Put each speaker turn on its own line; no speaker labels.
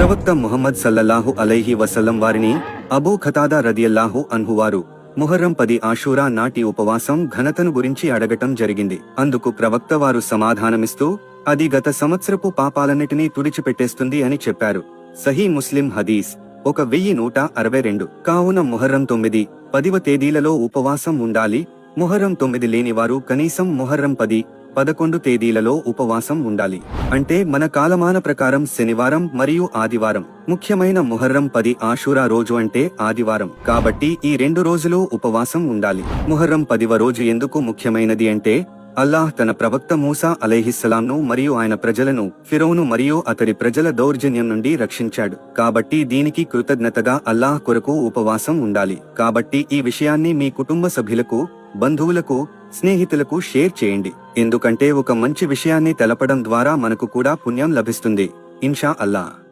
ప్రవక్త ముహమ్మద్ సల్లల్లాహు అలైహి వసల్లం వారిని అబూ ఖతాదా రదియల్లాహు అన్హు వారు ముహర్రం 10 ఆషూరా నాటి ఉపవాసం ఘనతను గురించి అడగటం జరిగింది. అందుకు ప్రవక్త వారు సమాధానమిస్తూ, అది గత సంవత్సరపు పాపాలన్నిటినీ తుడిచిపెట్టేస్తుంది అని చెప్పారు. సహీ ముస్లిం హదీస్ 1162. కావున ముహర్రం 9, 10వ తేదీలలో ఉపవాసం ఉండాలి. ముహర్రం 9 లేనివారు కనీసం ముహర్రం 10, 11 తేదీలలో ఉపవాసం ఉండాలి. అంటే మన కాలమాన ప్రకారం శనివారం మరియు ఆదివారం. ముఖ్యమైన ముహర్రం 10 ఆషూరా రోజు అంటే ఆదివారం. కాబట్టి ఈ 2 రోజులు ఉపవాసం ఉండాలి. ముహర్రం 10వ రోజు ఎందుకు ముఖ్యమైనది అంటే, అల్లాహ్ తన ప్రవక్త మూసా అలైహిస్సలాంను మరియు ఆయన ప్రజలను ఫిరౌను మరియు అతడి ప్రజల దౌర్జన్యం నుండి రక్షించాడు. కాబట్టి దీనికి కృతజ్ఞతగా అల్లాహ్ కొరకు ఉపవాసం ఉండాలి. కాబట్టి ఈ విషయాన్ని మీ కుటుంబ సభ్యులకు, బంధువులకు, స్నేహితులకు షేర్ చేయండి. ఎందుకంటే ఒక మంచి విషయాన్ని తెలపడం ద్వారా మనకు కూడా పుణ్యం లభిస్తుంది. ఇన్షా అల్లాహ్.